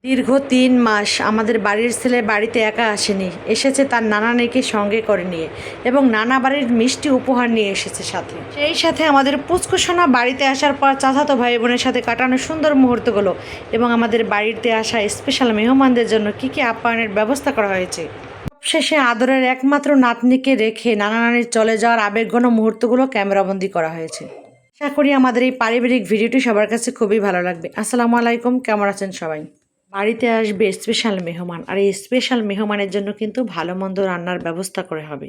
দীর্ঘ ৩ মাস আমাদের বাড়ির ছেলে বাড়িতে একা আসেনি, এসেছে তার নানানেকে সঙ্গে করে নিয়ে এবং নানা বাড়ির মিষ্টি উপহার নিয়ে এসেছে সাথে। সেই সাথে আমাদের পুচকুসোনা বাড়িতে আসার পর চাচাতো ভাই বোনের সাথে কাটানো সুন্দর মুহূর্তগুলো এবং আমাদের বাড়িতে আসা স্পেশাল মেহমানদের জন্য কী কী আপ্যায়নের ব্যবস্থা করা হয়েছে। সবশেষে আদরের একমাত্র নাতনিকে রেখে নানা নানির চলে যাওয়ার আবেগঘন মুহূর্তগুলো ক্যামেরাবন্দি করা হয়েছে। আশা করি আমাদের এই পারিবারিক ভিডিওটি সবার কাছে খুবই ভালো লাগবে। আসসালামু আলাইকুম, কেমন আছেন সবাই? বাড়িতে আসবে স্পেশাল মেহমান, আর এই স্পেশাল মেহমানের জন্য কিন্তু ভালো মন্দ রান্নার ব্যবস্থা করে হবে।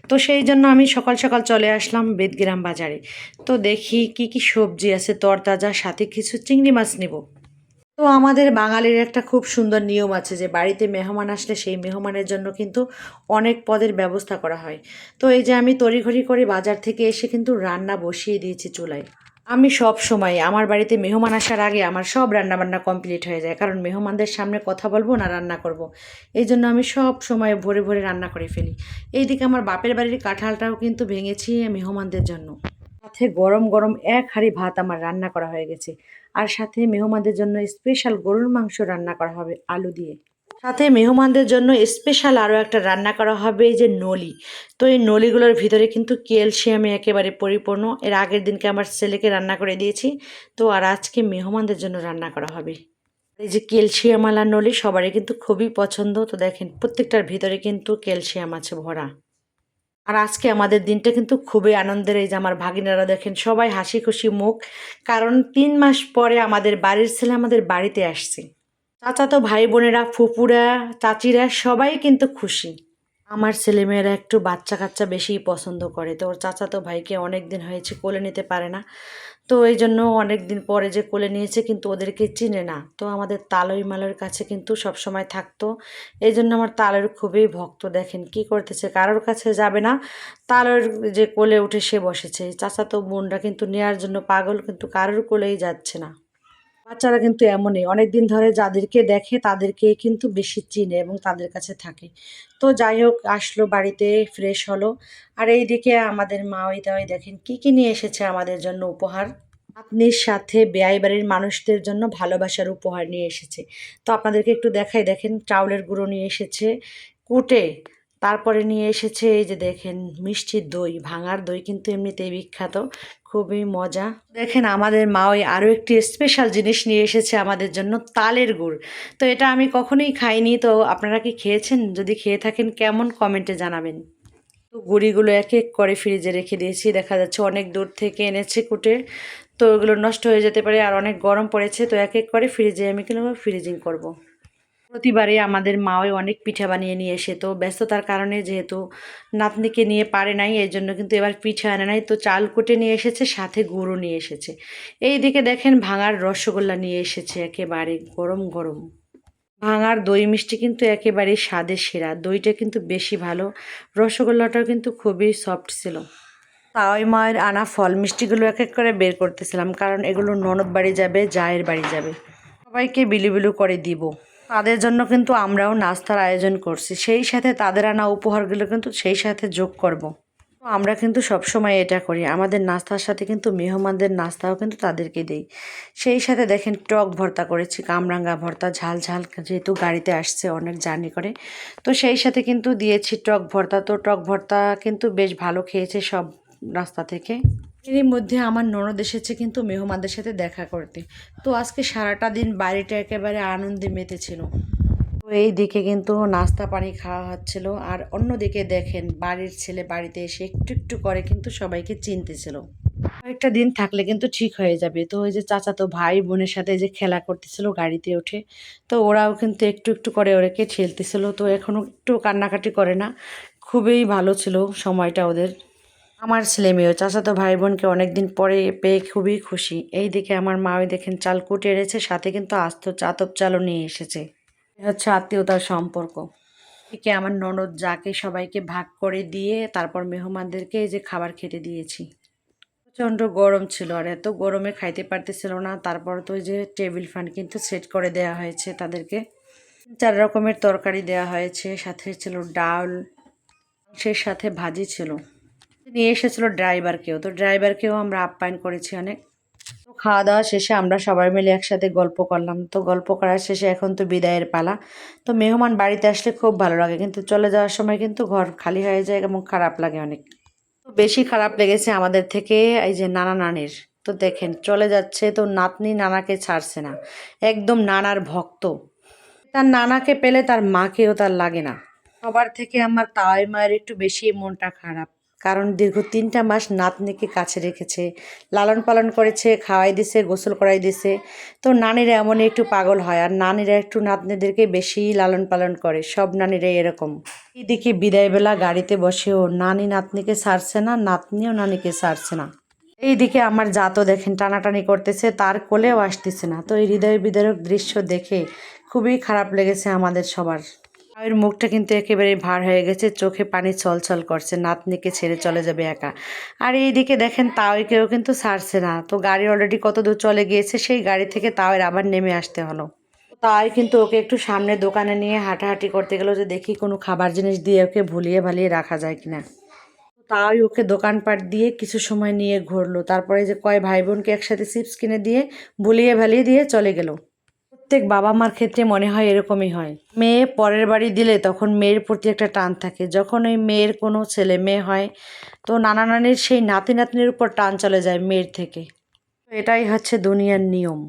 তো সেই জন্য আমি সকাল সকাল চলে আসলাম বেদগ্রাম বাজারে। তো দেখি কি কি সবজি আছে তরতাজা, সাথে কিছু চিংড়ি মাছ নেব। তো আমাদের বাঙালির একটা খুব সুন্দর নিয়ম আছে যে বাড়িতে মেহমান আসলে সেই মেহমানের জন্য কিন্তু অনেক পদের ব্যবস্থা করা হয়। তো এই যে আমি তড়িঘড়ি করে বাজার থেকে এসে কিন্তু রান্না বসিয়ে দিয়েছি চুলায়। আমি সব সময় আমার বাড়িতে মেহমান আসার আগে আমার সব রান্নাবান্না কমপ্লিট হয়ে যায়, কারণ মেহমানদের সামনে কথা বলবো না রান্না করব। এই জন্য আমি সব সময় ভোরে ভোরে রান্না করে ফেলি। এইদিকে আমার বাপের বাড়ির কাঁঠালটাও কিন্তু ভেঙেছি মেহমানদের জন্য। সাথে গরম গরম এক হাঁড়ি ভাত আমার রান্না করা হয়ে গেছে। আর সাথে মেহমানদের জন্য স্পেশাল গরুর মাংস রান্না করা হবে আলু দিয়ে। সাথে মেহমানদের জন্য স্পেশাল আরও একটা রান্না করা হবে, এই যে নলি। তো এই নলিগুলোর ভিতরে কিন্তু ক্যালসিয়ামে একেবারে পরিপূর্ণ। এর আগের দিনকে আমার ছেলেকে রান্না করে দিয়েছি, তো আর আজকে মেহমানদের জন্য রান্না করা হবে। এই যে ক্যালসিয়ামওয়ালা নলি সবারই কিন্তু খুবই পছন্দ। তো দেখেন প্রত্যেকটার ভিতরে কিন্তু ক্যালসিয়াম আছে ভরা। আর আজকে আমাদের দিনটা কিন্তু খুবই আনন্দের। এই যে আমার ভাগিনারা দেখেন সবাই হাসি খুশি মুখ, কারণ ৩ মাস পরে আমাদের বাড়ির ছেলে আমাদের বাড়িতে আসছে। চাচাতো ভাই বোনেরা, ফুপুরা, চাচিরা সবাই কিন্তু খুশি। আমার ছেলেমেয়েরা একটু বাচ্চা কাচ্চা বেশিই পছন্দ করে। তো ওর চাচাতো ভাইকে অনেক দিন হয়েছে কোলে নিতে পারে না, তো এই জন্য অনেক দিন পরে যে কোলে নিয়েছে, কিন্তু ওদেরকে চিনে না। তো আমাদের তালই মালের কাছে কিন্তু সব সময় থাকতো। এই জন্য আমার তালের খুবই ভক্ত। দেখেন কি করতেছে, কারোর কাছে যাবে না, তালের যে কোলে উঠে সে বসেছে। চাচাতো বোনরা কিন্তু নেওয়ার জন্য পাগল, কিন্তু কারোর কোলেই যাচ্ছে না। বাচ্চারা কিন্তু এমনই, অনেক দিন ধরে যাদেরকে দেখে তাদেরকে কিন্তু বেশি চিনে এবং তাদের কাছে থাকে। তো যাই হোক, আসলো বাড়িতে, ফ্রেশ হলো। আর এইদিকে আমাদের মা ওই দাওয়াই দেখেন কি কি নিয়ে এসেছে আমাদের জন্য উপহার। আপনির সাথে বেয়াই বাড়ির মানুষদের জন্য ভালোবাসার উপহার নিয়ে এসেছে। তো আপনাদেরকে একটু দেখাই, দেখেন চাউলের গুঁড়ো নিয়ে এসেছে কুটে। তারপরে নিয়ে এসেছে এই যে দেখেন মিষ্টি দই, ভাঙার দই কিন্তু এমনিতেই বিখ্যাত, খুবই মজা। দেখেন আমাদের মা ওই আরও একটি স্পেশাল জিনিস নিয়ে এসেছে আমাদের জন্য, তালের গুড়। তো এটা আমি কখনোই খাইনি, তো আপনারা কি খেয়েছেন? যদি খেয়ে থাকেন কেমন, কমেন্টে জানাবেন। তো গুঁড়িগুলো এক এক করে ফ্রিজে রেখে দিয়েছি, দেখা যাচ্ছে অনেক দূর থেকে এনেছে কুটে, তো ওগুলো নষ্ট হয়ে যেতে পারে, আর অনেক গরম পড়েছে, তো এক এক করে ফ্রিজে আমি কিন্তু ফ্রিজিং করব। প্রতিবারে আমাদের মাও অনেক পিঠা বানিয়ে নিয়ে এসে, তো ব্যস্ততার কারণে যেহেতু নাতনিকে নিয়ে পারে নাই, এই জন্য কিন্তু এবার পিঠা আনে নাই। তো চাল কুটে নিয়ে এসেছে, সাথে গুঁড়ো নিয়ে এসেছে। এই দিকে দেখেন ভাঙার রসগোল্লা নিয়ে এসেছে, একেবারে গরম গরম। ভাঙার দই মিষ্টি কিন্তু একেবারে স্বাদের সেরা, দইটা কিন্তু বেশি ভালো। রসগোল্লাটাও কিন্তু খুবই সফট ছিল। তাওই মায়ের আনা ফল মিষ্টিগুলো এক এক করে বের করতেছিলাম, কারণ এগুলো ননদ বাড়ি যাবে, জায়ের বাড়ি যাবে, সবাইকে বিলু বিলু করে দিব। তাদের জন্য কিন্তু আমরাও নাস্তার আয়োজন করছি, সেই সাথে তাদের আনা উপহারগুলো কিন্তু সেই সাথে যোগ করব। তো আমরা কিন্তু সবসময় এটা করি, আমাদের নাস্তার সাথে কিন্তু মেহমানদের নাস্তাও কিন্তু তাদেরকে দিই। সেই সাথে দেখেন টক ভর্তা করেছি, কামরাঙ্গা ভর্তা, ঝাল ঝাল, যেহেতু গাড়িতে আসছে অনেক জার্নি করে। তো সেই সাথে কিন্তু দিয়েছি টক ভর্তা। তো টক ভর্তা কিন্তু বেশ ভালো খেয়েছে সব রাস্তা থেকে। এরই মধ্যে আমার ননদ এসেছে কিন্তু মেহমানদের সাথে দেখা করতে। তো আজকে সারাটা দিন বাড়িটা একেবারে আনন্দে মেতেছিল। তো এই দিকে কিন্তু নাস্তা পানি খাওয়া হচ্ছিল, আর অন্যদিকে দেখেন বাড়ির ছেলে বাড়িতে এসে একটু একটু করে কিন্তু সবাইকে চিনতেছিল। কয়েকটা দিন থাকলে কিন্তু ঠিক হয়ে যাবে। তো ওই যে চাচাতো ভাই বোনের সাথে যে খেলা করতেছিল গাড়িতে ওঠে, তো ওরাও কিন্তু একটু একটু করে ওরাকে ঠেলতেছিল। তো এখনও একটু কান্নাকাটি করে না, খুবই ভালো ছিল সময়টা ওদের। আমার ছেলে মেয়েও চাচাতো ভাই বোনকে অনেকদিন পরে পেয়ে খুবই খুশি। এই দিকে আমার মা ওই দেখেন চাল কুটে এনেছে, সাথে কিন্তু আস্ত চাতপ চালও নিয়ে এসেছে। এ হচ্ছে আত্মীয়তার সম্পর্ক। এদিকে আমার ননদ যাকে সবাইকে ভাগ করে দিয়ে তারপর মেহমানদেরকে এই যে খাবার খেতে দিয়েছি। প্রচণ্ড গরম ছিল, আর এত গরমে খাইতে পারতেছিল না। তারপর তো ওই যে টেবিল ফ্যান কিন্তু সেট করে দেওয়া হয়েছে তাদেরকে। 4 রকমের তরকারি দেওয়া হয়েছে, সাথে ছিল ডাল, মাংসের সাথে ভাজি ছিল। নিয়ে এসেছিল ড্রাইভারকেও, তো ড্রাইভারকেও আমরা আপ্যায়ন করেছি অনেক। তো খাওয়া দাওয়া শেষে আমরা সবাই মিলে একসাথে গল্প করলাম। তো গল্প করার শেষে এখন তো বিদায়ের পালা। তো মেহমান বাড়িতে আসলে খুব ভালো লাগে, কিন্তু চলে যাওয়ার সময় কিন্তু ঘর খালি হয়ে যায় এবং খারাপ লাগে অনেক। তো বেশি খারাপ লেগেছে আমাদের থেকে এই যে নানা নানির। তো দেখেন চলে যাচ্ছে, তো নাতনি নানাকে ছাড়ছে না, একদম নানার ভক্ত। তার নানাকে পেলে তার মাকেও তার লাগে না। সবার থেকে আমার তাই মায়ের একটু বেশি মনটা খারাপ, কারণ দীর্ঘ 3টা মাস নাতনিকে কাছে রেখেছে, লালন পালন করেছে, খাওয়াই দিছে, গোসল করাই দিছে। তো নানিরা এমনই একটু পাগল হয়, আর নানিরা একটু নাতনিদেরকে বেশি লালন পালন করে, সব নানিরাই এরকম। এদিকে বিদায়বেলা গাড়িতে বসেও নানি নাতনিকে ছাড়ছে না, নাতনিও নানিকে ছাড়ছে না। এইদিকে আমার জাতও দেখেন টানাটানি করতেছে, তার কোলেও আসতেছে না। তো এই হৃদয় বিদারক দৃশ্য দেখে খুবই খারাপ লেগেছে আমাদের সবার। তাওয়ের মুখটা কিন্তু একেবারে ভার হয়ে গেছে, চোখে পানি ছলছল করছে, নাতনিকে ছেড়ে চলে যাবে একা। আর এইদিকে দেখেন তাওয়াইকেও কিন্তু ছাড়ছে না। তো গাড়ি অলরেডি কত দূর চলে গিয়েছে, সেই গাড়ি থেকে তাওয়ের আবার নেমে আসতে হলো। তাই কিন্তু ওকে একটু সামনে দোকানে নিয়ে হাঁটাহাঁটি করতে গেল, যে দেখি কোনো খাবার জিনিস দিয়ে ওকে ভুলিয়ে ভালিয়ে রাখা যায় কিনা। তাই ওকে দোকানপাট দিয়ে কিছু সময় নিয়ে ঘুরলো, তারপরে যে কয় ভাই বোনকে একসাথে চিপস কিনে দিয়ে ভুলিয়ে ভালিয়ে দিয়ে চলে গেল। প্রত্যেক বাবা মার ক্ষেত্রে মনে হয় এরকমই হয়, মেয়ে পরের বাড়ি দিলে তখন মেয়ের প্রতি একটা টান থাকে, যখন ওই মেয়ের কোনো ছেলে মেয়ে হয় তো নানা নানির সেই নাতি নাতনির উপর টান চলে যায় মেয়ের থেকে। এটাই হচ্ছে দুনিয়ার নিয়ম।